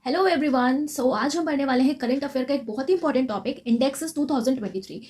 Hello everyone. आज हम पढ़ने वाले हैं करंट अफेयर का एक बहुत ही इंपॉर्टेंट टॉपिक इंडेक्सेस 2023।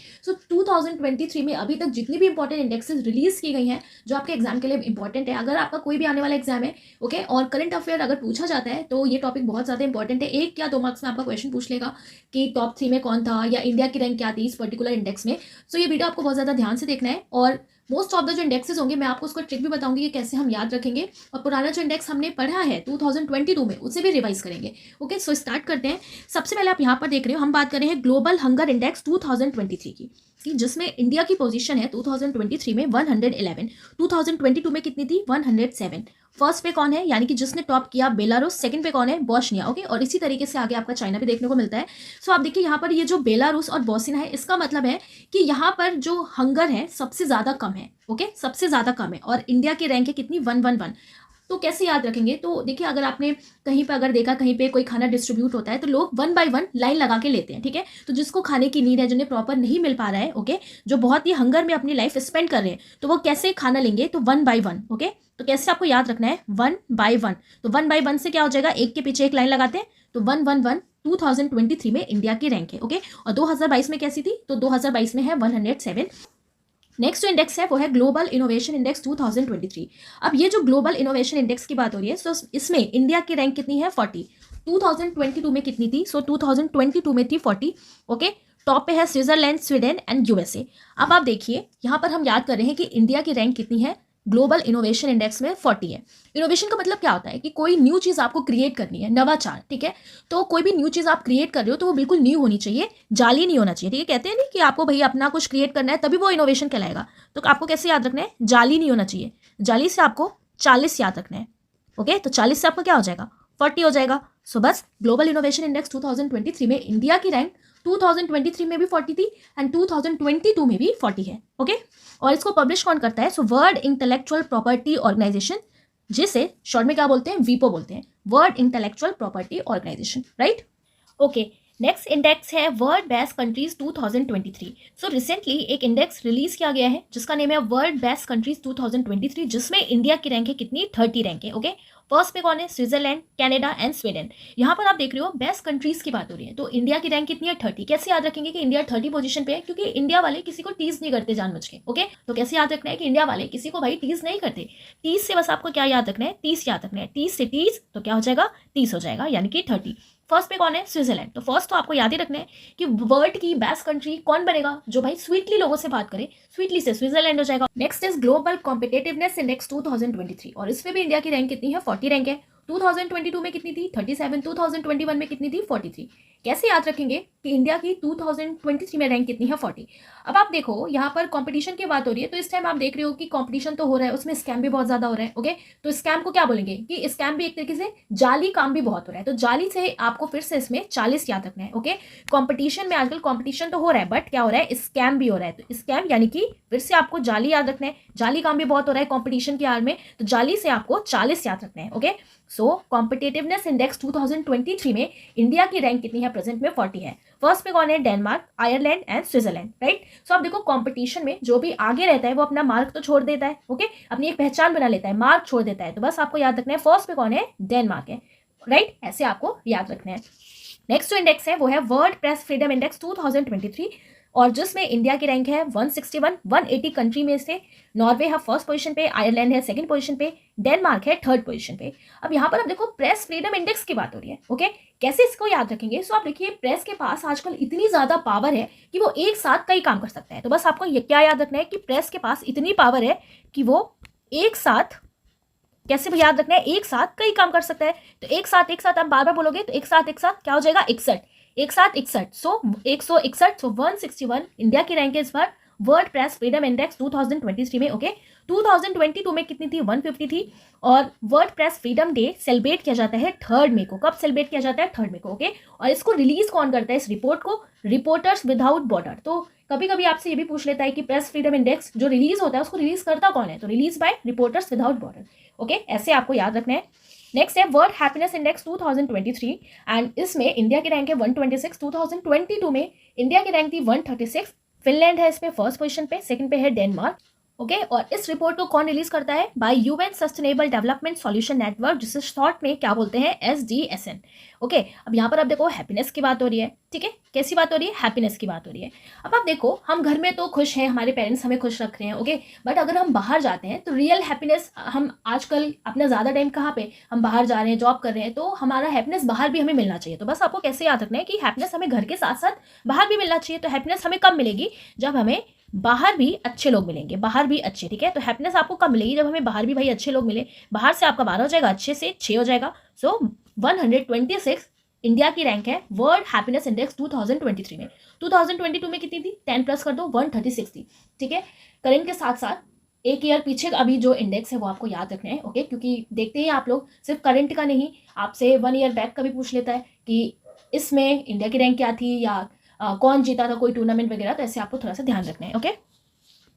2023 में अभी तक जितनी भी इंपॉर्टेंट इंडेक्सेस रिलीज की गई हैं जो आपके एग्जाम के लिए इंपॉर्टेंट है, अगर आपका कोई भी आने वाला एग्जाम है ओके और करंट अफेयर अगर पूछा जाता है तो ये टॉपिक बहुत ज़्यादा इंपॉर्टेंट है। 1 या 2 मार्क्स में आपका क्वेश्चन पूछ लेगा कि टॉप 3 में कौन था या इंडिया की रैंक क्या थी इस पर्टिकुलर इंडेक्स में। ये वीडियो आपको बहुत ज़्यादा ध्यान से देखना है और मोस्ट ऑफ द जो इंडेक्सेस होंगे मैं आपको उसका ट्रिक भी बताऊंगी कि कैसे हम याद रखेंगे और पुराना जो इंडेक्स हमने पढ़ा है 2022 में उसे भी रिवाइज करेंगे। ओके, सो स्टार्ट करते हैं। सबसे पहले आप यहाँ पर देख रहे हो, हम बात कर रहे हैं ग्लोबल हंगर इंडेक्स 2023 की, जिसमें इंडिया की पोजीशन है 2023 में 111, 2022 में कितनी थी 107। फर्स्ट पे कौन है यानी कि जिसने टॉप किया बेलारूस, सेकंड पे कौन है बोस्निया। ओके, और इसी तरीके से आगे आपका चाइना भी देखने को मिलता है। आप देखिए यहाँ पर ये जो बेलारूस और बोस्निया है इसका मतलब है कि यहाँ पर जो हंगर है सबसे ज्यादा कम है। ओके, सबसे ज्यादा कम है और इंडिया की रैंक है कितनी 111। तो कैसे याद रखेंगे, तो देखिए अगर आपने कहीं पे अगर देखा कहीं पे कोई खाना डिस्ट्रीब्यूट होता है तो लोग 1 बाय 1 लाइन लगा के लेते हैं। ठीक है, तो जिसको खाने की नीड है, जिन्हें प्रॉपर नहीं मिल पा रहा है, ओके, जो बहुत ही हंगर में अपनी लाइफ स्पेंड कर रहे हैं, तो वो कैसे खाना लेंगे, तो 1 बाय 1। ओके, तो कैसे आपको याद रखना है 1 बाय 1। तो 1 बाय 1 से क्या हो जाएगा, एक के पीछे एक लाइन लगाते हैं तो 111 2023 में इंडिया की रैंक है। ओके, और 2022 में कैसी थी, तो 2022 में है 107। नेक्स्ट जो इंडेक्स है वो है ग्लोबल इनोवेशन इंडेक्स 2023। अब ये जो ग्लोबल इनोवेशन इंडेक्स की बात हो रही है, इसमें इंडिया की रैंक कितनी है 40। 2022 में कितनी थी, 2022 में थी 40। ओके, टॉप पे है स्विट्जरलैंड, स्वीडन एंड यूएसए। अब आप देखिए यहाँ पर हम याद कर रहे हैं कि इंडिया की रैंक कितनी है ग्लोबल इनोवेशन इंडेक्स में 40 है। इनोवेशन का मतलब क्या होता है कि कोई न्यू चीज़ आपको क्रिएट करनी है, नवाचार। ठीक है, तो कोई भी न्यू चीज़ आप क्रिएट कर रहे हो तो वो बिल्कुल न्यू होनी चाहिए, जाली नहीं होना चाहिए। ठीक है, कहते हैं नहीं कि आपको भाई अपना कुछ क्रिएट करना है तभी वो इनोवेशन कहलाएगा। तो आपको कैसे याद रखना है, जाली नहीं होना चाहिए। जाली से आपको 40 याद रखना है। ओके, तो 40 से आपका क्या हो जाएगा 40 हो जाएगा। बस ग्लोबल इनोवेशन इंडेक्स 2023 में इंडिया की रैंक 2023 में भी 40 थी एंड 2022 में भी 40 है। ओके, और इसको पब्लिश कौन करता है, वर्ल्ड इंटेलेक्चुअल प्रॉपर्टी ऑर्गेनाइजेशन, जिसे शॉर्ट में क्या बोलते हैं, वीपो बोलते हैं, world intellectual property organisation, right. Okay, next index है वर्ल्ड बेस्ट कंट्रीज 2023। रिसेंटली एक इंडेक्स रिलीज किया गया है जिसका नेम है वर्ल्ड बेस्ट कंट्रीज 2023, जिसमें इंडिया की रैंक है कितनी 30 रैंक है। ओके, फर्स्ट पे कौन है, स्विट्जरलैंड, कनाडा एंड स्वीडन। यहाँ पर आप देख रहे हो बेस्ट कंट्रीज की बात हो रही है, तो इंडिया की रैंक कितनी है 30। कैसे याद रखेंगे कि इंडिया 30 पोजीशन पे है, क्योंकि इंडिया वाले किसी को टीज नहीं करते जानबूझ के। ओके, तो कैसे याद रखना है कि इंडिया वाले किसी को भाई टीज नहीं करते। 30 से बस आपको क्या याद रखना है, 30 याद रखना है। 30 से 30 तो क्या हो जाएगा 30 हो जाएगा, यानी कि 30। फर्स्ट पे कौन है, स्विट्जरलैंड। तो फर्स्ट तो आपको याद ही रखना है कि वर्ल्ड की बेस्ट कंट्री कौन बनेगा, जो भाई स्वीटली लोगों से बात करे, स्वीटली से स्विट्जरलैंड हो जाएगा। Next is global competitiveness index 2023 और इसमें भी इंडिया की रैंक कितनी है 40 रैंक है। 2022 में कितनी थी 37, 2021 में कितनी थी 43। कैसे याद रखेंगे कि इंडिया की 2023 में रैंक कितनी है 40। अब आप देखो यहाँ पर कंपटीशन की बात हो रही है, तो इस टाइम आप देख रहे हो कि कंपटीशन तो हो रहा है, उसमें स्कैम भी बहुत ज्यादा हो रहा है। ओके, तो स्कैम को क्या बोलेंगे कि स्कैम भी एक तरीके से जाली काम भी बहुत हो रहा है, तो जाली से आपको फिर से इसमें 40 याद रखना है। ओके, कंपटीशन में आजकल कंपटीशन तो हो रहा है बट क्या हो रहा है, स्कैम भी हो रहा है, तो स्कैम यानी कि फिर से आपको जाली याद रखना है। जाली काम भी बहुत हो रहा है कंपटीशन के आड़ में, तो जाली से आपको 40 याद रखना है। ओके, कॉम्पिटेटिवनेस इंडेक्स 2023 में इंडिया की रैंक कितनी है प्रेजेंट में 40 है। फर्स्ट पे कौन है, Denmark, Ireland and Switzerland, right. आप देखो कंपटीशन में जो भी आगे रहता है वो अपना मार्क तो छोड़ देता है। ओके, अपनी एक पहचान बना लेता है, मार्क छोड़ देता है, तो बस आपको याद रखना है फर्स्ट पे कौन है, डेनमार्क है, राइट। ऐसे आपको याद रखना है। नेक्स्ट जो इंडेक्स है वो है वर्ल्ड प्रेस फ्रीडम इंडेक्स 2023 और जिसमें इंडिया की रैंक है 161। 180 कंट्री में से नॉर्वे है फर्स्ट पोजीशन पे, आयरलैंड है सेकंड पोजीशन पे, डेनमार्क है थर्ड पोजीशन पे। अब यहाँ पर आप देखो प्रेस फ्रीडम इंडेक्स की बात हो रही है। ओके, कैसे इसको याद रखेंगे, आप देखिए प्रेस के पास आजकल इतनी ज्यादा पावर है कि वो एक साथ कई काम कर सकता है। तो बस आपको ये क्या याद रखना है कि प्रेस के पास इतनी पावर है कि वो एक साथ, कैसे भी याद रखना है, एक साथ कई काम कर सकता है। तो एक साथ आप बार बार बोलोगे तो एक साथ क्या हो जाएगा 61, एक साथ 61, 161, 161 इंडिया की रैंक है इस बार वर्ल्ड प्रेस फ्रीडम इंडेक्स 2023 में। ओके, 2022 में कितनी थी 150 थी और world press freedom day celebrate किया जाता है 3 मई को। कब सेलिब्रेट किया जाता है 3 मई को। ओके, और इसको रिलीज कौन करता है इस रिपोर्ट को, रिपोर्टर्स विदाउट बॉर्डर। तो कभी कभी आपसे ये भी पूछ लेता है कि प्रेस फ्रीडम इंडेक्स जो रिलीज होता है उसको रिलीज करता कौन है, तो release by reporters without border. Okay, ऐसे आपको याद रखना है। नेक्स्ट है वर्ल्ड हैप्पीनेस इंडेक्स 2023 एंड इसमें इंडिया की रैंक है 126। 2022 में इंडिया की रैंक थी 136। फिनलैंड है इसमें फर्स्ट पोजीशन पे, सेकंड पे है डेनमार्क ओके और इस रिपोर्ट को कौन रिलीज करता है? Bye UN sustainable development solution network, जिसे शॉर्ट में क्या बोलते हैं? SDSN। ओके अब यहाँ पर आप देखो हैप्पीनेस की बात हो रही है, ठीक है, कैसी बात हो रही है? हैप्पीनेस की बात हो रही है। अब आप देखो हम घर में तो खुश हैं, हमारे पेरेंट्स हमें खुश रख रहे हैं, ओके, बट अगर हम बाहर जाते हैं तो रियल हैप्पीनेस, हम आजकल अपना ज़्यादा टाइम कहाँ पे, हम बाहर जा रहे हैं, जॉब कर रहे हैं, तो हमारा हैप्पीनेस बाहर भी हमें मिलना चाहिए। तो बस आपको कैसे याद रखना है कि हैप्पीनेस हमें घर के साथ साथ बाहर भी मिलना चाहिए। तो हैप्पीनेस हमें कब मिलेगी? जब हमें बाहर भी अच्छे लोग मिलेंगे, बाहर भी अच्छे, ठीक है। तो हैप्पीनेस आपको कब मिलेगी? जब हमें बाहर भी भाई अच्छे लोग मिले। बाहर से आपका 12 हो जाएगा, अच्छे से 6 हो जाएगा। सो 126 इंडिया की रैंक है वर्ल्ड हैप्पीनेस इंडेक्स 2023 में। 2022 में कितनी थी? 10 प्लस कर दो, 136 थी, ठीक है। करंट के साथ साथ एक ईयर पीछे अभी जो इंडेक्स है वो आपको याद रखना है, ओके, क्योंकि देखते हैं आप लोग सिर्फ करंट का नहीं, आपसे 1 ईयर बैक का भी पूछ लेता है कि इसमें इंडिया की रैंक क्या थी, या कौन जीता था कोई टूर्नामेंट वगैरह। तो ऐसे आपको थोड़ा सा ध्यान रखना है, ओके।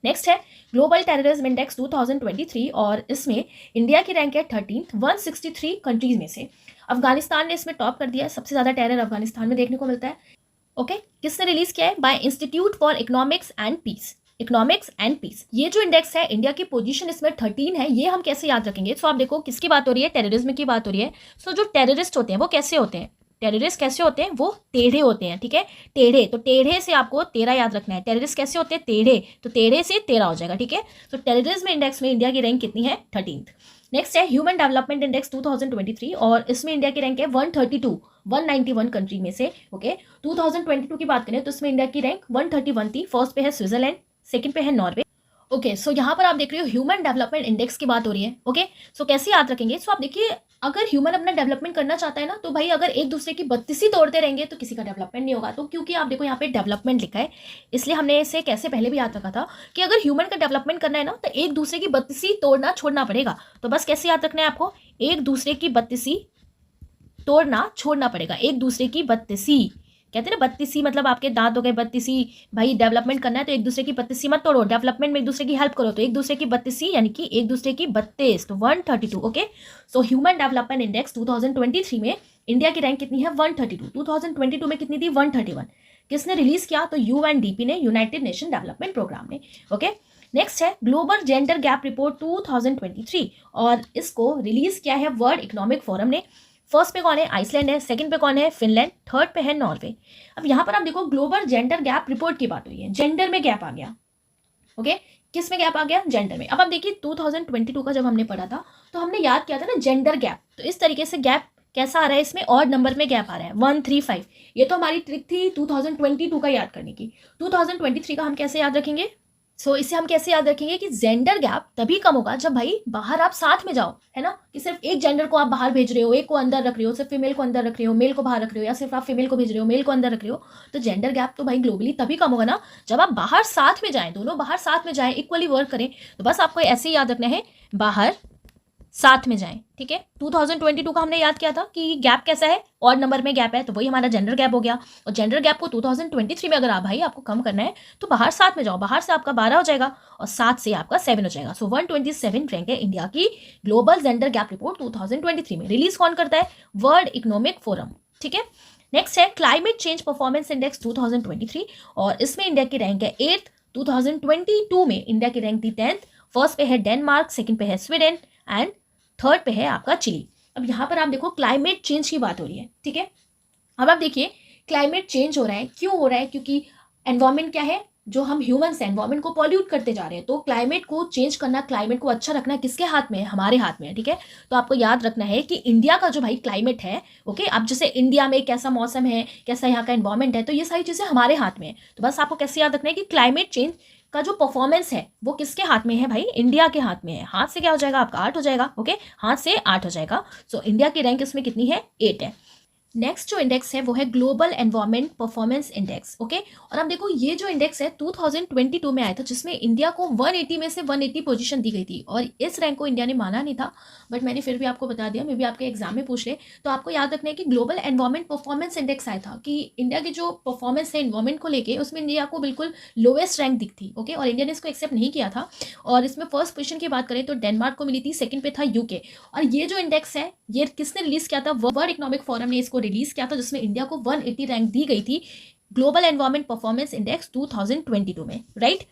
नेक्स्ट है ग्लोबल टेररिज्म इंडेक्स 2023 और इसमें इंडिया की रैंक है 13th 163 कंट्रीज में से। अफगानिस्तान ने इसमें टॉप कर दिया है, सबसे ज़्यादा टेरर अफगानिस्तान में देखने को मिलता है, ओके। किसने रिलीज किया है? By institute for economics and peace, economics and peace. ये जो इंडेक्स है, इंडिया की पोजीशन इसमें 13 है। ये हम कैसे याद रखेंगे? तो आप देखो किसकी बात हो रही है? टेररिज्म की बात हो रही है। सो जो टेररिस्ट होते हैं वो कैसे होते हैं? टेररिस्ट कैसे होते हैं? वो टेढ़े होते हैं, ठीक है, टेढ़े। तो टेढ़े से आपको 13 याद रखना है। टेररिस्ट कैसे होते हैं? टेढ़े, तो टेढ़े से 13 हो जाएगा, ठीक है। तो टेररिज्म इंडेक्स में इंडिया की रैंक कितनी है? 13th। नेक्स्ट है ह्यूमन डेवलपमेंट इंडेक्स 2023 और इसमें इंडिया की रैंक है 132 191 कंट्री में से, ओके। 2022 की बात करें तो इसमें इंडिया की रैंक 131 थी। फर्स्ट पे है स्विट्जरलैंड, सेकंड पे है नॉर्वे, ओके। सो यहाँ पर आप देख रहे हो ह्यूमन डेवलपमेंट इंडेक्स की बात हो रही है, ओके। सो कैसे याद रखेंगे? सो आप देखिए अगर ह्यूमन अपना डेवलपमेंट करना चाहता है ना, तो भाई अगर एक दूसरे की बत्तीसी तोड़ते रहेंगे तो किसी का डेवलपमेंट नहीं होगा। तो क्योंकि आप देखो यहाँ पे डेवलपमेंट लिखा है, इसलिए हमने इसे कैसे पहले भी याद रखा था कि अगर ह्यूमन का डेवलपमेंट करना है ना, तो एक दूसरे की बत्तीसी तोड़ना छोड़ना पड़ेगा। तो बस कैसे याद रखना है आपको? एक दूसरे की बत्तीसी तोड़ना छोड़ना पड़ेगा। एक दूसरे की बत्तीसी, कहते हैं ना बत्तीसी, मतलब आपके दांत हो गए बत्तीसी। भाई डेवलपमेंट करना है तो एक दूसरे की बत्तीसी मत तोड़ो, डेवलपमेंट में एक दूसरे की हेल्प करो। तो एक दूसरे की बत्तीसी यानी कि एक दूसरे की 32, तो 132, okay. So human development index 2023 में इंडिया की रैंक कितनी है? 132। 2022 में कितनी थी? 131। किसने रिलीज किया? तो UNDP ने, यूनाइटेड नेशन डेवलपमेंट प्रोग्राम ने, ओके। नेक्स्ट है ग्लोबल जेंडर गैप रिपोर्ट 2023 और इसको रिलीज किया है वर्ल्ड इकोनॉमिक फोरम ने। फर्स्ट पे कौन है? आइसलैंड है, सेकंड पे कौन है? फिनलैंड, थर्ड पे है नॉर्वे। अब यहाँ पर आप देखो ग्लोबल जेंडर गैप रिपोर्ट की बात हुई है, जेंडर में गैप आ गया, ओके। किस में गैप आ गया? जेंडर में। अब आप देखिए 2022 का जब हमने पढ़ा था तो हमने याद किया था ना जेंडर गैप। तो इस तरीके से गैप कैसा आ रहा है? इसमें ऑड नंबर में गैप आ रहा है 135। ये तो हमारी ट्रिक थी 2022 का याद करने की। 2023 का हम कैसे याद रखेंगे? सो इसे हम कैसे याद रखेंगे कि जेंडर गैप तभी कम होगा जब भाई बाहर आप साथ में जाओ, है ना, कि सिर्फ एक जेंडर को आप बाहर भेज रहे हो, एक को अंदर रख रहे हो, सिर्फ फीमेल को अंदर रख रहे हो, मेल को बाहर रख रहे हो, या सिर्फ आप फीमेल को भेज रहे हो, मेल को अंदर रख रहे हो। तो जेंडर गैप तो भाई ग्लोबली तभी कम होगा ना जब आप बाहर साथ में जाएं, दोनों बाहर साथ में जाएं, इक्वली वर्क करें। तो बस आपको ऐसे ही याद रखना है, बाहर साथ में जाएं, ठीक है। 2022 का हमने याद किया था कि गैप कैसा है? और नंबर में गैप है, तो वही हमारा जेंडर गैप हो गया। और जेंडर गैप को 2023 में अगर आप भाई आपको कम करना है तो बाहर साथ में जाओ, बाहर से आपका 12 हो जाएगा और साथ से आपका 7 हो जाएगा। सो 127 रैंक है इंडिया की ग्लोबल जेंडर गैप रिपोर्ट 2023 में। रिलीज कौन करता है? वर्ल्ड इकोनॉमिक फोरम, ठीक है। नेक्स्ट है क्लाइमेट चेंज परफॉर्मेंस इंडेक्स 2023 और इसमें इंडिया की रैंक है 8th। 2022 में इंडिया की रैंक थी 10th। फर्स्ट पे है डेनमार्क, सेकंड पे है स्वीडन एंड थर्ड पे है आपका चिली। अब यहाँ पर आप देखो क्लाइमेट चेंज की बात हो रही है, ठीक है। अब आप देखिए क्लाइमेट चेंज हो रहा है, क्यों हो रहा है? क्योंकि एनवायरमेंट क्या है, जो हम ह्यूमंस हैं एनवायरमेंट को पॉल्यूट करते जा रहे हैं। तो क्लाइमेट को चेंज करना, क्लाइमेट को अच्छा रखना किसके हाथ में है? हमारे हाथ में है, ठीक है। तो आपको याद रखना है कि इंडिया का जो भाई क्लाइमेट है, ओके, अब जैसे इंडिया में कैसा मौसम है, कैसा यहाँ का एनवायरमेंट है, तो ये सारी चीज़ें हमारे हाथ में है। तो बस आपको कैसे याद रखना है कि क्लाइमेट चेंज का जो परफॉर्मेंस है वो किसके हाथ में है? भाई इंडिया के हाथ में है। हाथ से क्या हो जाएगा आपका? 8 हो जाएगा, ओके, हाथ से 8 हो जाएगा। सो इंडिया की रैंक इसमें कितनी है? 8 है। नेक्स्ट जो इंडेक्स है वो है global environment performance index, okay. और अब देखो ये जो इंडेक्स है 2022 में आया था, जिसमें इंडिया को 180 में से 180 पोजीशन दी गई थी और इस रैंक को इंडिया ने माना नहीं था, बट मैंने फिर भी आपको बता दिया, मे भी आपके एग्जाम में पूछ ले। तो आपको याद रखना है कि ग्लोबल एनवायरमेंट परफॉर्मेंस इंडेक्स आया था कि इंडिया की जो परफॉर्मेंस है एनवायरमेंट को लेके, उसमें इंडिया को बिल्कुल लोवेस्ट रैंक दिखती, ओके, और इंडिया ने इसको एक्सेप्ट नहीं किया था। और इसमें फर्स्ट पोजीशन की बात करें तो डेनमार्क को मिली थी, सेकंड पे था यूके। और ये जो इंडेक्स है ये किसने रिलीज किया था? वर्ल्ड इकोनॉमिक फोरम ने इसको रिलीज किया था, जिसमें इंडिया को 180 रैंक दी गई थी ग्लोबल एनवायरमेंट परफॉर्मेंस इंडेक्स 2022 में, राइट।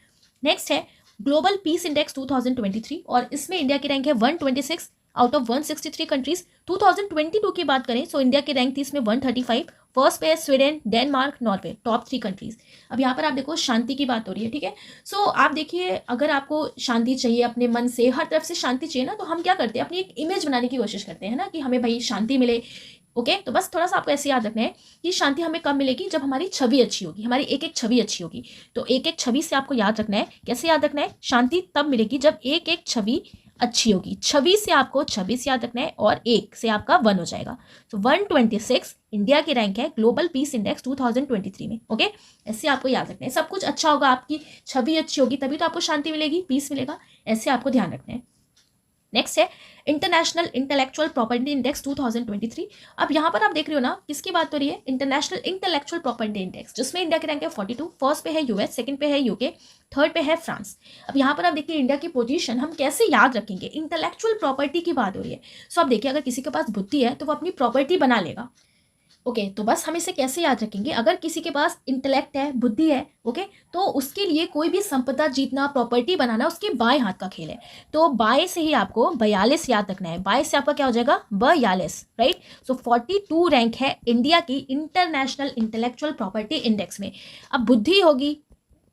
नेक्स्ट है ग्लोबल पीस इंडेक्स 2023, और इसमें इंडिया की रैंक है 126 आउट ऑफ 163 कंट्रीज। 2022 की बात करें तो इंडिया की रैंक थी इसमें 135। फर्स्ट पे है Sweden, Denmark, Norway, top 3 countries. अब यहाँ पर आप देखो शांति की बात हो रही है, ठीक है। सो आप देखिए, अगर आपको शांति चाहिए, अपने मन से हर तरफ से शांति चाहिए ना, तो हम क्या करते हैं, अपनी एक इमेज बनाने की कोशिश करते हैं ना, कि हमें भाई शांति मिले। ओके, तो बस थोड़ा सा आपको ऐसे याद रखना है कि शांति हमें कब मिलेगी, जब हमारी छवि अच्छी होगी, हमारी एक एक छवि अच्छी होगी। तो एक एक छवि से आपको याद रखना है, कैसे याद रखना है, शांति तब मिलेगी जब एक एक छवि अच्छी होगी। छवि से आपको 26 याद रखना है, और एक से आपका 1 हो जाएगा। तो 126 इंडिया की रैंक है ग्लोबल पीस इंडेक्स 2023 में। ओके, ऐसे आपको याद रखना है। सब कुछ अच्छा होगा, आपकी छवि अच्छी होगी, तभी तो आपको शांति मिलेगी, पीस मिलेगा। ऐसे आपको ध्यान रखना है। नेक्स्ट है इंटरनेशनल इंटेलेक्चुअल प्रॉपर्टी इंडेक्स 2023। अब यहाँ पर आप देख रहे हो ना, किसकी बात हो रही है, इंटरनेशनल इंटेलेक्चुअल प्रॉपर्टी इंडेक्स, जिसमें इंडिया की रैंक है 42। फर्स्ट पे है यूएस, सेकंड पे है यूके, थर्ड पे है फ्रांस। अब यहाँ पर आप देखिए इंडिया की पोजीशन हम कैसे याद रखेंगे, इंटेलेक्चुअल प्रॉपर्टी की बात हो रही है। सो आप देखिए, अगर किसी के पास बुद्धि है तो वो अपनी प्रॉपर्टी बना लेगा। ओके, तो बस हम इसे कैसे याद रखेंगे, अगर किसी के पास इंटेलेक्ट है, बुद्धि है, ओके, तो उसके लिए कोई भी संपदा जीतना, प्रॉपर्टी बनाना उसके बाएं हाथ का खेल है। तो बाएं से ही आपको 42 याद रखना है। बाएं से आपका क्या हो जाएगा, 42, राइट। सो 42 रैंक है इंडिया की इंटरनेशनल इंटेलेक्चुअल प्रॉपर्टी इंडेक्स में। अब बुद्धि होगी,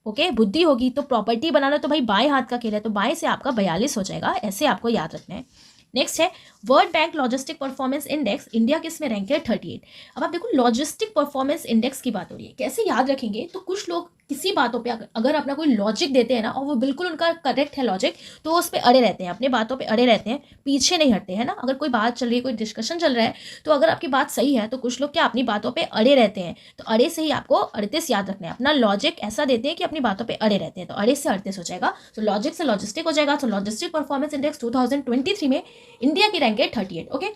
ओके, बुद्धि होगी तो प्रॉपर्टी बनाना तो भाई बाएं हाथ का खेल है, तो बाएं से आपका 42 हो जाएगा। ऐसे आपको याद रखना है। नेक्स्ट है world bank logistic performance index, India किस में रैंक है 38। अब आप देखो लॉजिस्टिक परफॉर्मेंस इंडेक्स की बात हो रही है, कैसे याद रखेंगे, तो कुछ लोग किसी बातों पे अगर अपना कोई लॉजिक देते हैं ना, और वो बिल्कुल उनका करेक्ट है लॉजिक, तो उस पर अड़े रहते हैं, अपने बातों पे अड़े रहते हैं, पीछे नहीं हटते हैं ना। अगर कोई बात चल रही है, कोई डिस्कशन चल रहा है, तो अगर आपकी बात सही है तो कुछ लोग क्या अपनी बातों पे अड़े रहते हैं। तो अड़े से ही आपको 38 याद रखना है। अपना लॉजिक ऐसा देते हैं कि अपनी बातों पर अड़े रहते हैं, तो अड़े से 38 हो जाएगा। तो लॉजिक से लॉजिस्टिक हो जाएगा। तो लॉजिस्टिक परफॉर्मेंस इंडेक्स 2023 में इंडिया की रैंक है 38। ओके,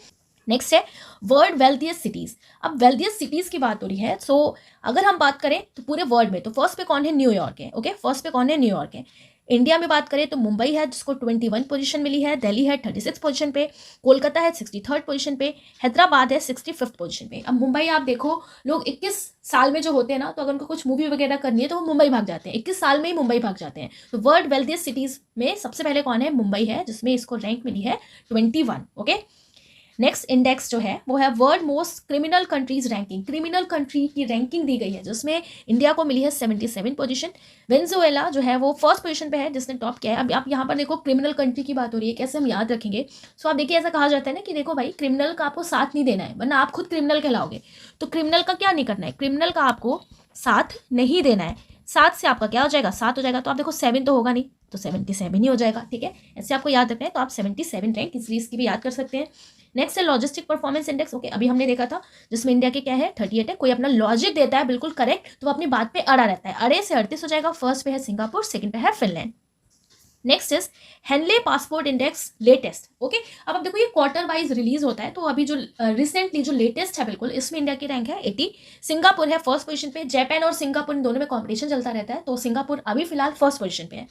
नेक्स्ट है वर्ल्ड वेल्थिएस्ट सिटीज। अब वेल्थिएस्ट सिटीज की बात हो रही है। सो अगर हम बात करें तो पूरे वर्ल्ड में तो फर्स्ट पे कौन है, न्यूयॉर्क है। ओके, फर्स्ट पे कौन है, न्यूयॉर्क है। इंडिया में बात करें तो मुंबई है, जिसको 21 पोजीशन मिली है। दिल्ली है 36 पोजीशन पे। कोलकाता है 63 पोजीशन पे। हैदराबाद है 65 पोजीशन पे। अब मुंबई आप देखो, लोग 21 साल में जो होते हैं ना, तो अगर उनको कुछ मूवी वगैरह करनी है तो वो मुंबई भाग जाते हैं, 21 साल में ही मुंबई भाग जाते हैं। तो वर्ल्ड वेल्थिएस्ट सिटीज में सबसे पहले कौन है, मुंबई है, जिसमें इसको रैंक मिली है 21। ओके, नेक्स्ट इंडेक्स जो है वो है world most criminal countries ranking. Criminal country की रैंकिंग दी गई है, जिसमें इंडिया को मिली है 77 पोजीशन। वेनेजुएला जो है वो फर्स्ट पोजीशन पे है, जिसने टॉप किया है। अब आप यहाँ पर देखो, क्रिमिनल कंट्री की बात हो रही है, कैसे हम याद रखेंगे। सो आप देखिए, ऐसा कहा जाता है ना कि देखो भाई, क्रिमिनल का आपको साथ नहीं देना है, वरना आप खुद क्रिमिनल कहलाओगे। तो क्रिमिनल का क्या नहीं करना है, क्रिमिनल का आपको साथ नहीं देना है। 7 से आपका क्या हो जाएगा, 7 हो जाएगा। तो आप देखो 7 तो होगा नहीं, तो 77 ही हो जाएगा। ठीक है, ऐसे आपको याद रखना है। तो आप 77 रैंक इसलिए इसकी भी याद कर सकते हैं। नेक्स्ट है लॉजिस्टिक परफॉर्मेंस इंडेक्स। ओके, अभी हमने देखा था, जिसमें इंडिया के क्या है 38 है। कोई अपना लॉजिक देता है बिल्कुल करेक्ट, तो वो अपनी बात पे अड़ा रहता है। अड़े से 38 हो जाएगा। फर्स्ट पे है सिंगापुर, सेकंड पे है Finland. Next is Henley passport index latest. Okay, अब आप देखो ये क्वार्टर वाइज रिलीज होता है, तो अभी जो रिसेंटली जो लेटेस्ट है बिल्कुल, इसमें इंडिया की रैंक है 80। सिंगापुर है फर्स्ट पोजीशन पे। जापान और सिंगापुर इन दोनों में कॉम्पिटिशन चलता रहता है, तो सिंगापुर अभी फिलहाल फर्स्ट पोजीशन पे है।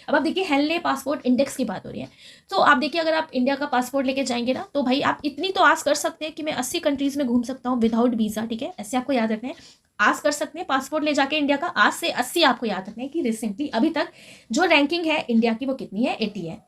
अब आप देखिए हेनले पासपोर्ट इंडेक्स की बात हो रही है। तो आप देखिए, अगर आप इंडिया का पासपोर्ट लेके जाएंगे ना, तो भाई आप इतनी तो आस कर सकते हैं कि मैं 80 कंट्रीज में घूम सकता हूँ विदाउट वीजा। ठीक है, ऐसे आपको याद रखना है, आस कर सकते हैं पासपोर्ट ले जाके इंडिया का। आज से 80 आपको याद रखना है कि रिसेंटली अभी तक जो रैंकिंग है इंडिया की वो कितनी है, 80 है।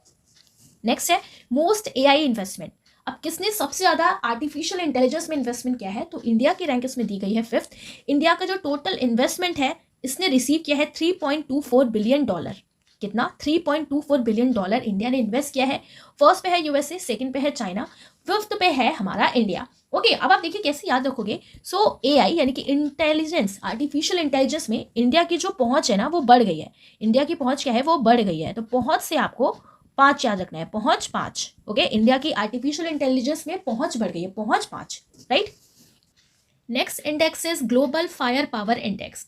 नेक्स्ट है मोस्ट एआई इन्वेस्टमेंट। अब किसने सबसे ज्यादा आर्टिफिशियल इंटेलिजेंस में इन्वेस्टमेंट किया है, तो इंडिया की रैंक इसमें दी गई है 5th। इंडिया का जो टोटल इन्वेस्टमेंट है, इसने रिसीव किया है $3.24 बिलियन। कितना, $3.24 बिलियन इंडिया ने इन्वेस्ट किया है। फर्स्ट पे है यूएसए, सेकंड पे है चाइना, 5th पे है हमारा इंडिया। ओके, अब आप देखिए कैसे याद रखोगे। सो एआई यानी कि इंटेलिजेंस, आर्टिफिशियल इंटेलिजेंस में इंडिया की जो पहुंच है ना, वो बढ़ गई है। इंडिया की पहुंच क्या है, वो बढ़ गई है। तो पहुंच से आपको 5 याद रखना है, पहुंच 5। ओके, इंडिया की आर्टिफिशियल इंटेलिजेंस में पहुंच बढ़ गई है, पहुंच 5, right. Next index is global fire power index.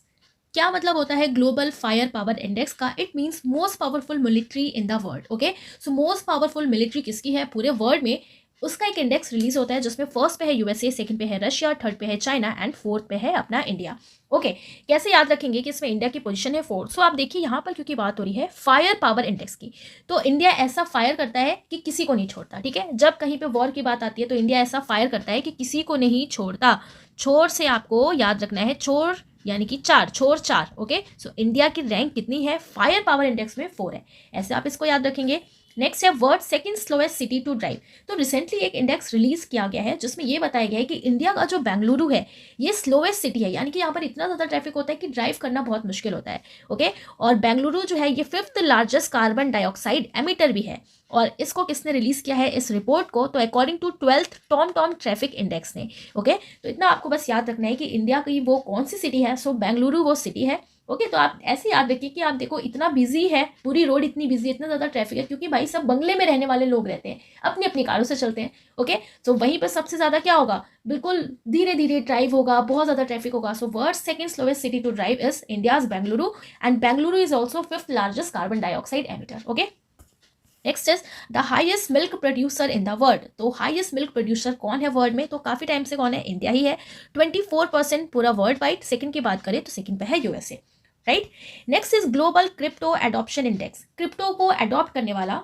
क्या मतलब होता है ग्लोबल फायर पावर इंडेक्स का, it means most powerful military in the world. Okay, so most powerful military किसकी है पूरे वर्ल्ड में, उसका एक इंडेक्स रिलीज होता है, जिसमें फर्स्ट पे है यूएसए, सेकंड पे है रशिया, थर्ड पे है चाइना एंड फोर्थ पे है अपना इंडिया। ओके, कैसे याद रखेंगे कि इसमें इंडिया की पोजीशन है 4। सो आप देखिए यहाँ पर क्योंकि बात हो रही है फायर पावर इंडेक्स की, तो इंडिया ऐसा फायर करता है कि किसी को नहीं छोड़ता। ठीक है, जब कहीं पे वॉर की बात आती है तो इंडिया ऐसा फायर करता है कि किसी को नहीं छोड़ता। छोर से आपको याद रखना है, छोर यानी कि 4 छोर 4। ओके, सो इंडिया की रैंक कितनी है फायर पावर इंडेक्स में? 4 है। ऐसे आप इसको याद रखेंगे। नेक्स्ट है world second slowest city to drive. तो रिसेंटली एक इंडेक्स रिलीज किया गया है जिसमें ये बताया गया है कि इंडिया का जो बेंगलुरु है ये स्लोएस्ट सिटी है, यानी कि यहाँ पर इतना ज़्यादा ट्रैफिक होता है कि ड्राइव करना बहुत मुश्किल होता है। ओके, और बेंगलुरु जो है ये 5th largest carbon dioxide emitter भी है। और इसको किसने रिलीज किया है इस रिपोर्ट को? तो according to 12th Tom traffic index ने। ओके, तो इतना आपको बस याद रखना है कि इंडिया की वो कौन सी सिटी है। सो बेंगलुरु वो सिटी है। ओके, तो आप ऐसे याद रखिए कि आप देखो इतना बिजी है, पूरी रोड इतनी बिजी है, इतना ज़्यादा ट्रैफिक है क्योंकि भाई सब बंगले में रहने वाले लोग रहते हैं, अपनी अपनी कारों से चलते हैं। ओके, तो वहीं पर सबसे ज़्यादा क्या होगा? बिल्कुल धीरे धीरे ड्राइव होगा, बहुत ज़्यादा ट्रैफिक होगा। So world second slowest city to drive is India's Bengaluru and Bengaluru is also 5th largest carbon dioxide emitter. Okay, next is the highest milk producer in the world. तो हाईएस्ट मिल्क प्रोड्यूसर कौन है world में? तो काफी time से कौन है? India ही है, 24% पूरा वर्ल्ड वाइड। सेकंड की बात करें तो सेकंड पे है USA, right. Next is global crypto adoption index, crypto को एडॉप्ट करने वाला,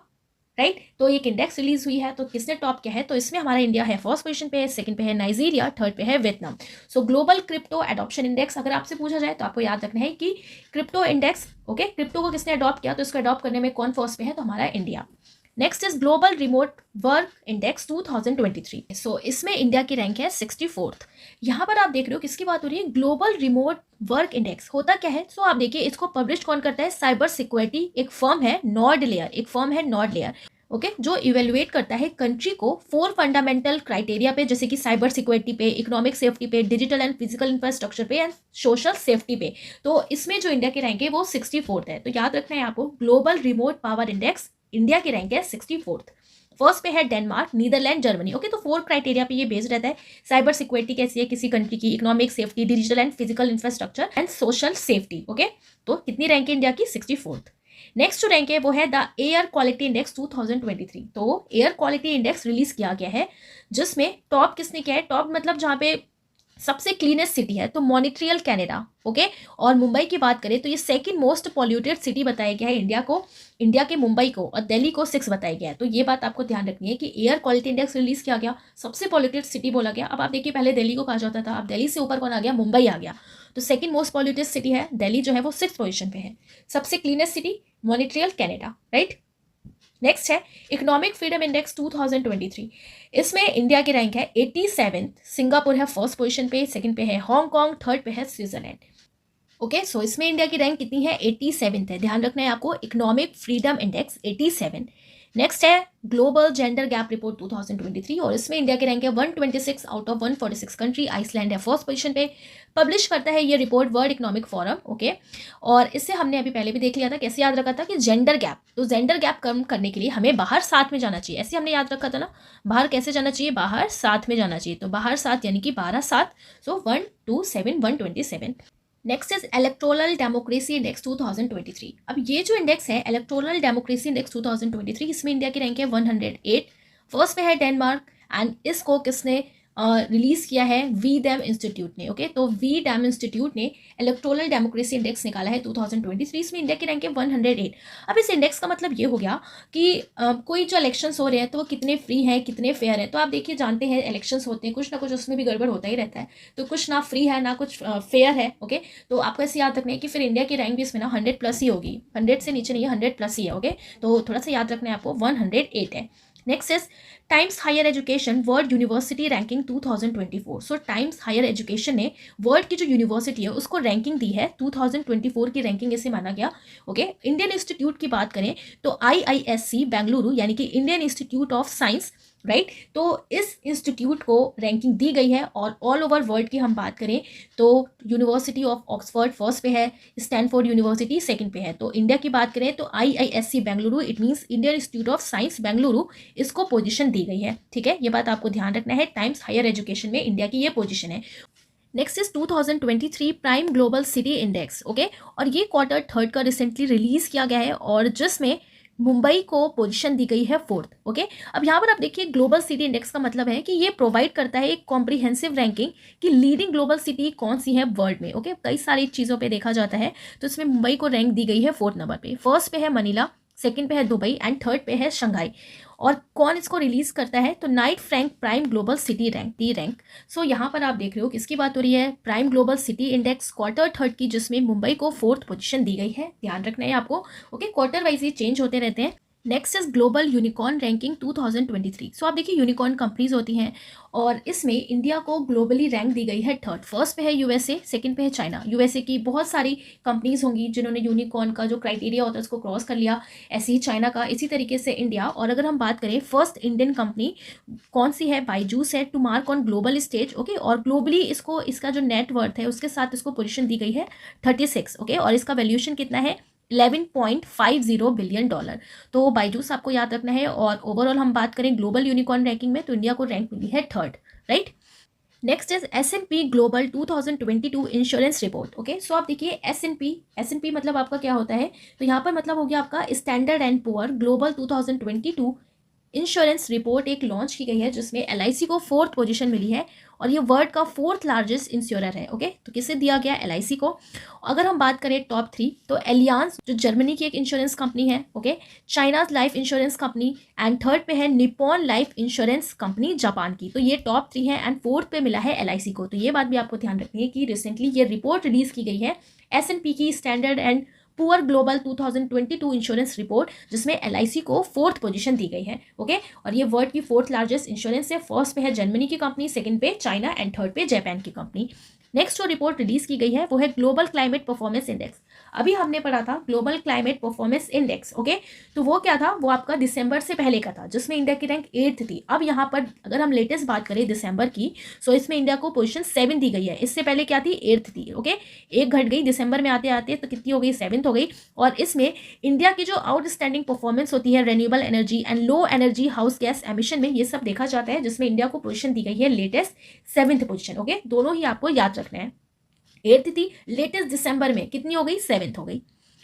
राइट। तो एक इंडेक्स रिलीज हुई है, तो किसने टॉप किया है? तो इसमें हमारा इंडिया है फर्स्ट पोजीशन पे है, सेकंड पे है नाइजीरिया, थर्ड पे है वियतनाम। सो ग्लोबल क्रिप्टो एडॉप्शन इंडेक्स अगर आपसे पूछा जाए तो आपको याद रखना है कि क्रिप्टो इंडेक्स, ओके, क्रिप्टो को किसने अडॉप्ट किया? तो इसको अडॉप्ट करने में कौन फर्स्ट पे है? तो हमारा India. Next is global remote work index 2023। सो इसमें इंडिया की रैंक है 64th। यहाँ पर आप देख रहे हो किसकी बात हो रही है? ग्लोबल रिमोट वर्क इंडेक्स होता क्या है? सो आप देखिए इसको पब्लिश कौन करता है? साइबर सिक्योरिटी एक फर्म है नॉर्ड लेयर, ओके, जो इवेलुएट करता है कंट्री को 4 फंडामेंटल क्राइटेरिया पे, जैसे कि साइबर सिक्योरिटी पे, इकोनॉमिक सेफ्टी पे, डिजिटल एंड फिजिकल इंफ्रास्ट्रक्चर पे एंड सोशल सेफ्टी पे। तो इसमें जो इंडिया की रैंक है वो 64th है। तो याद रखना है आपको, global remote power index India की रैंक है 64th। फर्स्ट पे है डेनमार्क, नीदरलैंड, जर्मनी। ओके, तो 4 क्राइटेरिया पे ये बेस्ड रहता है। साइबर सिक्योरिटी कैसी है किसी कंट्री की, economic safety, digital and physical infrastructure and social safety. Okay, तो कितनी रैंक है इंडिया की? 64th। नेक्स्ट जो रैंक है वो है द एयर क्वालिटी इंडेक्स 2023। तो एयर क्वालिटी इंडेक्स रिलीज किया गया है जिसमें टॉप किसने किया है? टॉप मतलब जहाँ पे सबसे क्लीनेस्ट सिटी है तो मॉन्ट्रियल कनाडा। ओके, और मुंबई की बात करें तो ये सेकंड मोस्ट पॉल्यूटेड सिटी बताया गया है इंडिया को, इंडिया के मुंबई को, और दिल्ली को 6 बताया गया है। तो ये बात आपको ध्यान रखनी है कि एयर क्वालिटी इंडेक्स रिलीज किया गया, सबसे पॉल्यूटेड सिटी बोला गया। अब आप देखिए पहले दिल्ली को कहा जाता था, अब दिल्ली से ऊपर कौन आ गया? मुंबई आ गया। तो सेकंड मोस्ट पॉल्यूटेड सिटी है दिल्ली, जो है वो 6th पोजीशन पे है। सबसे cleanest city Montreal Canada, right. Next है इकोनॉमिक फ्रीडम इंडेक्स 2023। इसमें इंडिया की रैंक है 87th, सिंगापुर है फर्स्ट पोजीशन पे, सेकंड पे है हांगकांग, थर्ड पे है स्विट्जरलैंड। ओके, सो इसमें इंडिया की रैंक कितनी है? 87th है। ध्यान रखना है आपको, इकोनॉमिक फ्रीडम इंडेक्स 87। नेक्स्ट है ग्लोबल जेंडर गैप रिपोर्ट 2023 और इसमें इंडिया की रैंक है 126 आउट ऑफ 146 कंट्री। आइसलैंड है फर्स्ट पोजीशन पे। पब्लिश करता है ये report world economic forum. Okay, और इससे हमने अभी पहले भी देख लिया था, कैसे याद रखा था कि जेंडर गैप, तो जेंडर गैप कम करने के लिए हमें बाहर साथ में जाना चाहिए, ऐसे हमने याद रखा था ना। बाहर कैसे जाना चाहिए? बाहर साथ में जाना चाहिए। तो बाहर साथ यानी कि 12 7, सो 127 127। Next is electoral democracy index 2023। अब ये जो इंडेक्स है इलेक्टोरल डेमोक्रेसी इंडेक्स 2023, इसमें इंडिया की रैंक है 108। फर्स्ट पे है डेनमार्क एंड इसको किसने रिलीज किया है? वी डैम इंस्टीट्यूट ने। ओके, तो वी डैम इंस्टीट्यूट ने इलेक्टोरल डेमोक्रेसी इंडेक्स निकाला है 2023, इसमें इंडिया की रैंक है 108। अब इस इंडेक्स का मतलब ये हो गया कि कोई जो इलेक्शंस हो रहे हैं तो वो कितने फ्री हैं, कितने फेयर हैं। तो आप देखिए जानते हैं इलेक्शंस होते हैं, कुछ ना कुछ उसमें भी गड़बड़ होता ही रहता है, तो कुछ ना फ्री है ना कुछ फेयर है। ओके, तो आपको ऐसे याद रखना है कि फिर इंडिया की रैंक भी इसमें ना 100+ ही होगी, 100 से नीचे नहीं है, 100+ ही है। ओके, तो थोड़ा सा याद रखना है आपको, 108 है। Next is Times Higher Education world university ranking 2024। So Times Higher Education ने वर्ल्ड की जो यूनिवर्सिटी है उसको रैंकिंग दी है, 2024 की रैंकिंग इसे माना गया। ओके, इंडियन इंस्टीट्यूट की बात करें तो IISc बेंगलुरु यानी कि Indian institute of science, right, तो इस इंस्टीट्यूट को रैंकिंग दी गई है। और ऑल ओवर वर्ल्ड की हम बात करें तो यूनिवर्सिटी ऑफ ऑक्सफोर्ड फर्स्ट पे है, स्टैनफोर्ड यूनिवर्सिटी सेकंड पे है। तो इंडिया की बात करें तो IISc Bengaluru, it means Indian institute of science Bengaluru, इसको पोजीशन दी गई है। ठीक है, ये बात आपको ध्यान रखना है, टाइम्स हायर एजुकेशन में इंडिया की ये पोजीशन है। Next is 2023 prime global city index. Okay, और ये Q3 का रिसेंटली रिलीज किया गया है और जिसमें मुंबई को पोजीशन दी गई है 4th। ओके, अब यहाँ पर आप देखिए ग्लोबल सिटी इंडेक्स का मतलब है कि ये प्रोवाइड करता है एक कॉम्प्रिहेंसिव रैंकिंग कि लीडिंग ग्लोबल सिटी कौन सी है वर्ल्ड में। ओके, कई सारी चीज़ों पे देखा जाता है, तो इसमें मुंबई को रैंक दी गई है 4th नंबर पे। फर्स्ट पे है मनीला, सेकंड पे है दुबई एंड थर्ड पे है शंघाई। और कौन इसको रिलीज करता है, तो Knight Frank prime global city rank T rank. So यहाँ पर आप देख रहे हो किसकी बात हो रही है, prime global city index quarter third की, जिसमें मुंबई को 4th पोजीशन दी गई है। ध्यान रखना है आपको, ओके, क्वार्टर वाइज ये चेंज होते रहते हैं। Next is global unicorn ranking 2023। सो आप देखिए यूनिकॉर्न कंपनीज होती हैं और इसमें इंडिया को ग्लोबली रैंक दी गई है थर्ड। फर्स्ट पे है यूएसए, सेकंड पे है चाइना। यूएसए की बहुत सारी कंपनीज होंगी जिन्होंने यूनिकॉर्न का जो क्राइटेरिया होता है उसको क्रॉस कर लिया, ऐसे ही चाइना का, इसी तरीके से इंडिया। और अगर हम बात करें फर्स्ट इंडियन कंपनी कौन सी है, बायजूस है, to mark on global stage, okay. और ग्लोबली इसको, इसका जो नेटवर्थ है उसके साथ इसको पोजीशन दी गई है 36, ओके। और इसका वैल्यूएशन कितना है, $11.50 बिलियन। तो बायजूस आपको याद रखना है। और ओवरऑल हम बात करें ग्लोबल यूनिकॉर्न रैंकिंग में, तो इंडिया को रैंक मिली है third, right. Next is S&P global 2022 insurance report, okay. So आप देखिए S&P मतलब आपका क्या होता है, तो यहाँ पर मतलब हो गया आपका standard and poor global 2022 insurance report एक लॉन्च की गई है जिसमें LIC को 4th पोजीशन मिली है और ये वर्ल्ड का 4th लार्जेस्ट इंश्योरर है, ओके। तो किसे दिया गया, LIC को। अगर हम बात करें टॉप 3, तो एलियांज जो जर्मनी की एक इंश्योरेंस कंपनी है, okay, China's life insurance company, and third पे है Nippon life insurance company Japan की। तो ये टॉप 3 है एंड 4th पे मिला है LIC को। तो ये बात भी आपको ध्यान रखनी है कि रिसेंटली ये रिपोर्ट रिलीज की गई है S&P की standard and poor global 2022 insurance report, जिसमें LIC को 4th पोजीशन दी गई है, ओके। और ये वर्ल्ड की 4th लार्जेस्ट इंश्योरेंस है। फर्स्ट पे है जर्मनी की कंपनी, सेकंड पे चाइना एंड थर्ड पे जापान की कंपनी। नेक्स्ट जो रिपोर्ट रिलीज की गई है वो है ग्लोबल क्लाइमेट परफॉर्मेंस इंडेक्स। अभी हमने पढ़ा था global climate performance index, okay. तो वो क्या था, वो आपका दिसंबर से पहले का था जिसमें इंडिया की रैंक 8th थी। अब यहाँ पर अगर हम लेटेस्ट बात करें दिसंबर की, सो इसमें इंडिया को पोजीशन 7 दी गई है। इससे पहले क्या थी, 8th थी, ओके। एक घट गई दिसंबर में आते आते, तो कितनी हो गई, 7th हो गई। और इसमें इंडिया की जो आउटस्टैंडिंग परफॉर्मेंस होती है renewable energy and low energy house gas emission में, ये सब देखा जाता है, जिसमें इंडिया को पोजीशन दी गई है लेटेस्ट 7th पोजीशन, ओके। दोनों ही आपको याद रखना है। 8th थी, लेटेस्ट दिसंबर में कितनी हो गई, 7th हो गई।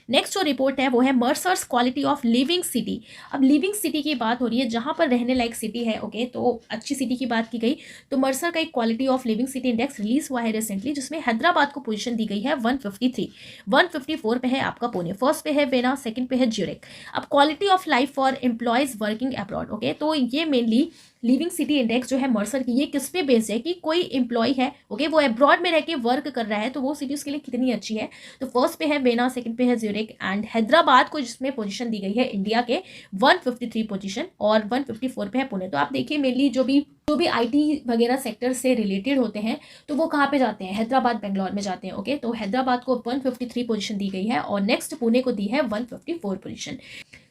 नेक्स्ट जो रिपोर्ट है वो है मर्सर्स क्वालिटी ऑफ लिविंग सिटी। अब लिविंग सिटी की बात हो रही है, जहां पर रहने लायक सिटी है, ओके। तो अच्छी सिटी की बात की गई, तो मर्सर का एक quality of living city index release हुआ है रिसेंटली, जिसमें हैदराबाद को पोजीशन दी गई है 153। 154 पे है आपका पुणे, फर्स्ट पे है वेना, सेकंड पे है ज्यूरिख। अब quality of life for employees working abroad, okay. तो ये मेनली लिविंग सिटी इंडेक्स जो है मर्सर की, ये किस पे बेस्ड है कि कोई एम्प्लॉय है, ओके, वो अब्रॉड में रह के वर्क कर रहा है, तो वो सिटी उसके लिए कितनी अच्छी है। तो फर्स्ट पे है वेना, सेकंड पे है ज्यूरिख एंड हैदराबाद को जिसमें पोजीशन दी गई है इंडिया के 153 पोजीशन, और 154 पे है पुणे। तो आप देखिए मेनली जो भी IT वगैरह सेक्टर से रिलेटेड होते हैं तो वो कहाँ पे जाते हैं, हैदराबाद बेंगलोर में जाते हैं, ओके। तो हैदराबाद को 153 पोजीशन दी गई है और नेक्स्ट पुणे को दी है 154 पोजीशन।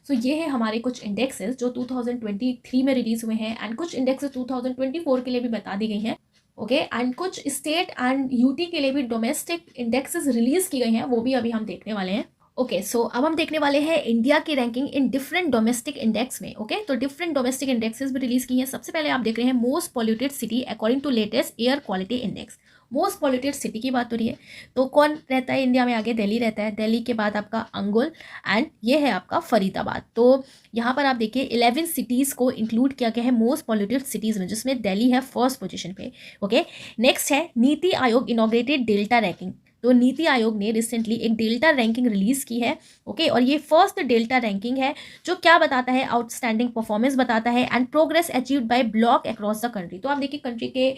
सो ये है हमारे कुछ इंडेक्सेस जो 2023 में रिलीज हुए हैं एंड कुछ इंडेक्सेस 2024 के लिए भी बता दी गई हैं, ओके। एंड कुछ स्टेट एंड यूटी के लिए भी डोमेस्टिक इंडेक्सेस रिलीज की गई हैं, वो भी अभी हम देखने वाले हैं, ओके। सो अब हम देखने वाले हैं इंडिया की ranking in different domestic index में, ओके। तो डिफरेंट डोमेस्टिक इंडेक्सेस भी रिलीज की हैं। सबसे पहले आप देख रहे हैं most polluted city according to latest air quality index. Most polluted city की बात हो रही है, तो कौन रहता है इंडिया में आगे, दिल्ली रहता है। दिल्ली के बाद आपका अंगुल एंड ये है आपका फरीदाबाद। तो यहाँ पर आप देखिए 11 सिटीज़ को इंक्लूड किया गया है मोस्ट पॉल्यूटेड सिटीज़ में, जिसमें दिल्ली है फर्स्ट पोजीशन पे, ओके। नेक्स्ट है NITI Aayog inaugurated delta ranking. तो नीति आयोग ने रिसेंटली एक डेल्टा रैंकिंग रिलीज की है, ओके। और ये फर्स्ट डेल्टा रैंकिंग है जो क्या बताता है, आउटस्टैंडिंग परफॉर्मेंस बताता है and progress achieved by block across the country. तो आप देखिए कंट्री के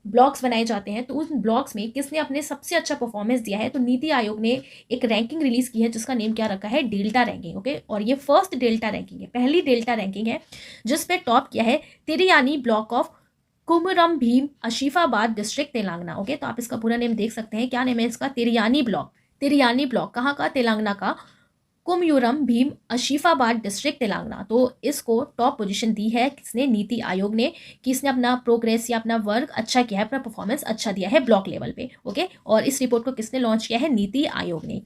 ब्लॉक्स बनाए जाते हैं, तो उन ब्लॉक्स में किसने अपने सबसे अच्छा परफॉर्मेंस दिया है, तो नीति आयोग ने एक रैंकिंग रिलीज की है जिसका नेम क्या रखा है, डेल्टा रैंकिंग, ओके। और ये फर्स्ट डेल्टा रैंकिंग है, पहली डेल्टा रैंकिंग है जिसपे टॉप किया है Tiryani block of Kumuram Bheem Asifabad district Telangana, okay. तो आप इसका पूरा नेम देख सकते हैं, क्या नेम है इसका, तिरियानी ब्लॉक कहाँ का, तेलंगाना का, कुमयूरम भीम आशिफाबाद डिस्ट्रिक्ट तेलंगाना। तो इसको टॉप पोजीशन दी है किसने, नीति आयोग ने, कि इसने अपना प्रोग्रेस या अपना वर्क अच्छा किया है, अपना परफॉर्मेंस अच्छा दिया है ब्लॉक लेवल पे, ओके। और इस रिपोर्ट को किसने लॉन्च किया है, नीति आयोग ने।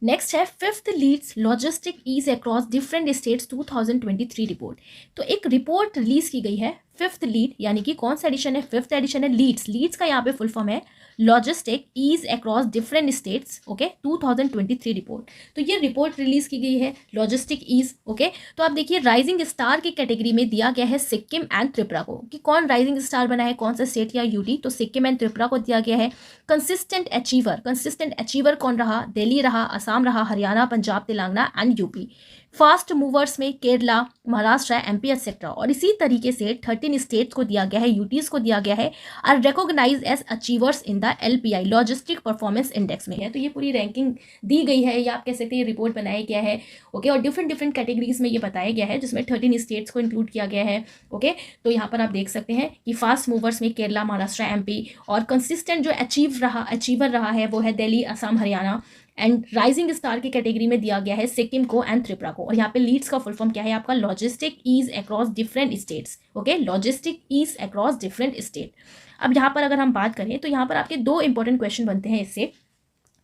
नेक्स्ट है 5th LEADS logistic ease across different states 2023 report. तो एक रिपोर्ट रिलीज की गई है 5th लीड, यानी कि कौन सा एडिशन है, 5th एडिशन है। लीड्स का यहाँ पे फुल फॉर्म है logistic ease across different states, okay, 2023 report. तो ये रिपोर्ट रिलीज की गई है लॉजिस्टिक ईज, ओके। तो आप देखिए राइजिंग स्टार की कैटेगरी में दिया गया है सिक्किम एंड त्रिपुरा को, कि कौन राइजिंग स्टार बना है, कौन सा स्टेट या यूटी, तो सिक्किम एंड त्रिपुरा को दिया गया है। कंसिस्टेंट अचीवर कौन रहा, दिल्ली रहा, असम रहा, Haryana, Punjab, Telangana and UP. Fast movers में केरला, महाराष्ट्र, एमपी एक्सेट्रा, और इसी तरीके से 13 स्टेट्स को दिया गया है, यूटीज को दिया गया है, are recognised as achievers in the LPI logistic performance index में है। तो ये पूरी रैंकिंग दी गई है, या आप कह सकते हैं रिपोर्ट बनाया गया है। ओके, और डिफरेंट डिफरेंट कैटेगरीज में ये बताया गया है, जिसमें 13 स्टेट्स को इंक्लूड किया गया है। ओके, तो यहाँ पर आप देख सकते हैं कि फास्ट मूवर्स में केरला, महाराष्ट्र, एमपी, और कंसिस्टेंट जो अचीवर रहा है वो है Delhi, Assam, Haryana, and rising star की कैटेगरी में दिया गया है सिक्किम को एंड त्रिपुरा को। और यहाँ पे लीड्स का फुल फॉर्म क्या है आपका? Logistic ease across different states. Okay, logistic ease across different state. अब यहाँ पर अगर हम बात करें तो यहाँ पर आपके दो इंपॉर्टेंट क्वेश्चन बनते हैं इससे।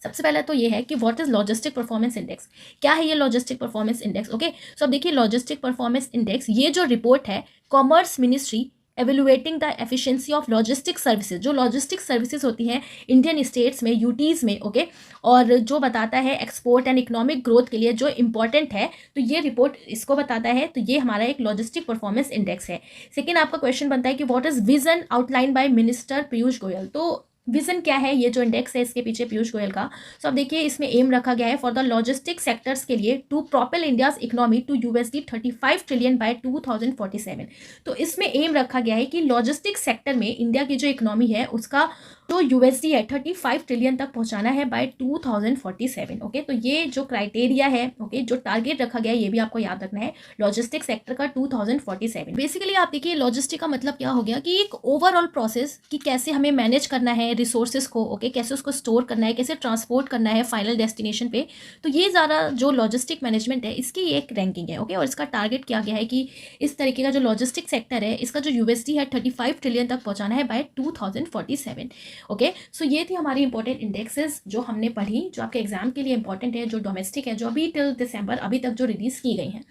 सबसे पहला तो ये है कि what is logistic performance index, क्या है ये लॉजिस्टिक परफॉर्मेंस इंडेक्स। ओके, सो अब देखिए लॉजिस्टिक परफॉर्मेंस इंडेक्स, ये जो रिपोर्ट है commerce ministry evaluating the efficiency of logistic services, जो लॉजिस्टिक सर्विसेज होती हैं इंडियन स्टेट्स में, यूटीज़ में। ओके, और जो बताता है एक्सपोर्ट एंड इकोनॉमिक ग्रोथ के लिए जो इंपॉर्टेंट है, तो ये रिपोर्ट इसको बताता है। तो ये हमारा एक लॉजिस्टिक परफॉर्मेंस इंडेक्स है। सेकेंड आपका क्वेश्चन बनता है कि what is vision outline by minister Piyush Goyal. तो विजन क्या है, ये जो इंडेक्स है इसके पीछे पीयूष गोयल का। सो अब देखिए इसमें एम रखा गया है फॉर द लॉजिस्टिक सेक्टर्स के लिए to propel India's economy to $35 trillion by 2047। तो इसमें एम रखा गया है कि लॉजिस्टिक सेक्टर में इंडिया की जो इकोनॉमी है उसका जो USD है 35 ट्रिलियन तक पहुंचाना है बाय 2047। ओके, तो ये जो क्राइटेरिया है, ओके, जो टारगेट रखा गया है ये भी आपको याद रखना है, लॉजिस्टिक सेक्टर का 2047। बेसिकली आप देखिए लॉजिस्टिक का मतलब क्या हो गया कि एक ओवरऑल प्रोसेस कि कैसे हमें मैनेज करना है रिसोर्सेज को। ओके, कैसे उसको स्टोर करना है, कैसे ट्रांसपोर्ट करना है फाइनल डेस्टिनेशन पे। तो ये ज़्यादा जो लॉजिस्टिक मैनेजमेंट है इसकी एक रैंकिंग है। ओके, और इसका टारगेट किया गया है कि इस तरीके का जो लॉजिस्टिक सेक्टर है इसका जो USD है 35 ट्रिलियन तक पहुंचाना है बाय 2047। ओके, सो ये थी हमारी इंपॉर्टेंट इंडेक्सेस जो हमने पढ़ी, जो आपके एग्जाम के लिए इंपॉर्टेंट है, जो डोमेस्टिक है, जो अभी टिल दिसंबर अभी तक जो रिलीज की गई हैं।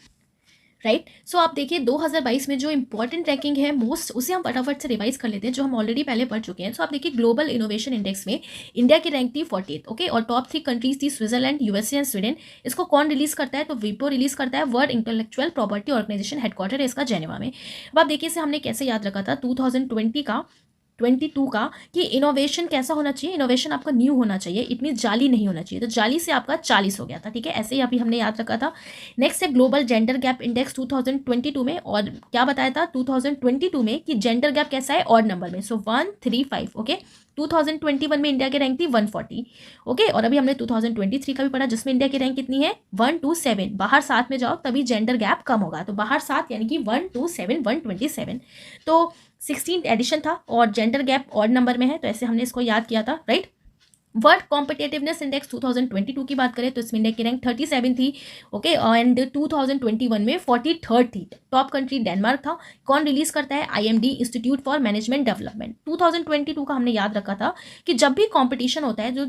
राइट, सो आप देखिए 2022 में जो इंपॉर्टेंट रैंकिंग है मोस्ट, उसे हम फटाफट से रिवाइज कर लेते हैं जो हम ऑलरेडी पहले पढ़ चुके हैं। सो आप देखिए ग्लोबल इनोवेशन इंडेक्स में इंडिया की रैंक थी 48। ओके, और टॉप 3 कंट्रीज थी स्विट्जरलैंड, USA एंड स्वीडन। इसको कौन रिलीज करता है? तो विपो रिलीज करता है, world intellectual property organisation, headquarter है इसका जेनेवा में। अब आप देखिए इसे हमने कैसे याद रखा था 2022 का कि इनोवेशन कैसा होना चाहिए, इनोवेशन आपका न्यू होना चाहिए, इतनी जाली नहीं होना चाहिए। तो जाली से आपका 40 हो गया था। ठीक है, ऐसे ही अभी हमने याद रखा था। नेक्स्ट है ग्लोबल जेंडर गैप इंडेक्स 2022 में, और क्या बताया था 2022 में कि जेंडर गैप कैसा है, ऑड नंबर में, सो 135। ओके, 2021 में इंडिया की रैंक थी 140। ओके, और अभी हमने 2023 का भी पढ़ा जिसमें इंडिया की रैंक कितनी है 127। बाहर 7 में जाओ तभी जेंडर गैप कम होगा, तो बाहर 7 यानी कि 127 127। तो 16 एडिशन था और जेंडर गैप ऑड नंबर में है, तो ऐसे हमने इसको याद किया था। राइट, वर्ल्ड कॉम्पिटेटिवनेस इंडेक्स 2022 की बात करें तो इसमें इंडिया की रैंक 37 थी। ओके, एंड 2021 में 43rd थी। टॉप कंट्री डेनमार्क था। कौन रिलीज करता है? IMD, institute for management development. 2022 का हमने याद रखा था कि जब भी कॉम्पिटिशन होता है जो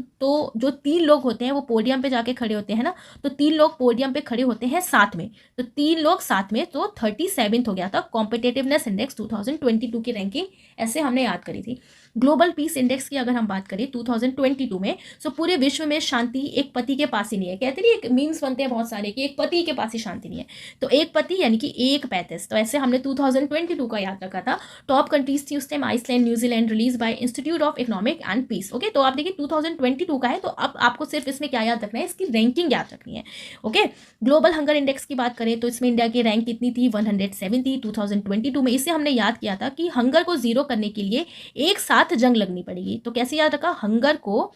3 लोग होते हैं वो पोडियम पे जाके खड़े होते हैं ना, तो 3 लोग पोडियम पे खड़े होते हैं साथ में, तो 3 लोग साथ में, तो 37th हो गया था कॉम्पिटेटिवनेस इंडेक्स 2022 की रैंकिंग, ऐसे हमने याद करी थी। ग्लोबल पीस इंडेक्स की अगर हम बात करें 2022 में, सो पूरे विश्व में शांति एक पति के पास ही नहीं है। कहते नहीं एक मीम्स बनते हैं बहुत सारे कि एक पति के पास ही शांति नहीं है, तो एक पति यानी कि 135। तो ऐसे हमने 2022 का याद रखा था। टॉप कंट्रीज थी उस time Iceland, New Zealand, release by institute of economic and peace. Okay, तो आप देखिए 2022 का है, तो अब आपको सिर्फ इसमें क्या याद रखना है, इसकी रैंकिंग याद रखनी है। ओके, ग्लोबल हंगर इंडेक्स की बात करें तो इसमें इंडिया की रैंक कितनी थी 107 थी 2022 में। इसे हमने याद किया था कि हंगर को जीरो करने के लिए एक साथ जंग लगनी पड़ेगी। तो कैसे याद रखा? हंगर को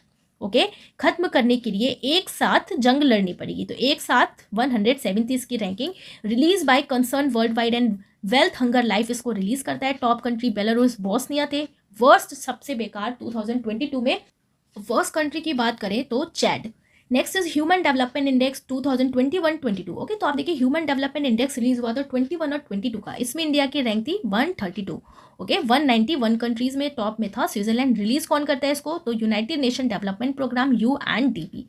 खत्म करने के लिए एक साथ जंग लड़नी पड़ेगी, तो एक साथ 170 की ranking. Release by concern world wide and wealth hunger life इसको रिलीज करता है। टॉप कंट्री बेलारूस, बोस्निया थे। वर्स्ट सबसे बेकार 2022 में वर्स्ट कंट्री की बात करें तो Chad. Next is human development index 2021-22। Okay, तो आप देखिए ह्यूमन डेवलपमेंट इंडेक्स रिलीज हुआ था 21 और 22 का। इसमें इंडिया की रैंक थी 132। ओके, 191 कंट्रीज में टॉप में था स्विट्जरलैंड। रिलीज कौन करता है इसको? तो United Nation Development Programme UNDP।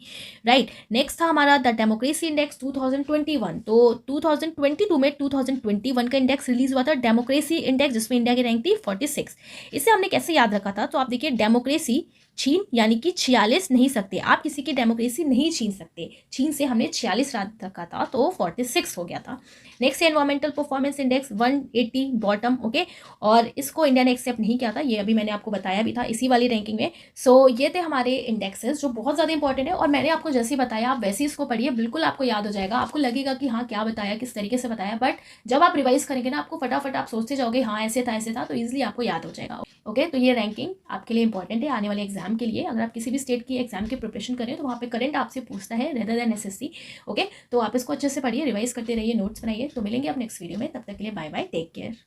Right, next था हमारा द डेमोक्रेसी इंडेक्स 2021। तो 2022 में 2021 का इंडेक्स रिलीज हुआ था डेमोक्रेसी इंडेक्स, जिसमें इंडिया की रैंक थी 46। इसे हमने कैसे याद रखा था? तो आप देखिए डेमोक्रेसी छीन यानी कि 46 नहीं सकते, आप किसी की डेमोक्रेसी नहीं छीन सकते। छीन से हमने 46 रखा था, तो 46 हो गया था। Next environmental performance index 180 bottom. Okay, और इसको इंडिया ने एक्सेप्ट नहीं किया था, ये अभी मैंने आपको बताया भी था इसी वाली रैंकिंग में। सो ये थे हमारे इंडेक्सेस जो बहुत ज़्यादा इंपॉर्टेंट है, और मैंने आपको जैसे ही बताया आप वैसे ही इसको पढ़िए, बिल्कुल आपको याद हो जाएगा। आपको लगेगा कि हाँ क्या बताया, किस तरीके से बताया, बट जब आप रिवाइज करेंगे ना आपको फटाफट आप सोचते जाओगे हाँ ऐसे था, तो ईजिली आपको याद हो जाएगा। ओके, तो ये रैंकिंग आपके लिए इंपॉर्टेंट है आने वाले एग्जाम के लिए। अगर आप किसी भी स्टेट की एग्जाम की प्रिपरेशन करें तो वहाँ पे करंट आपसे पूछता है रेदर देन एसएससी। ओके, तो आप इसको अच्छे से पढ़िए, रिवाइज करते रहिए, नोट्स बनाइए। तो मिलेंगे आप नेक्स्ट वीडियो में, तब तक के लिए बाय बाय, टेक केयर।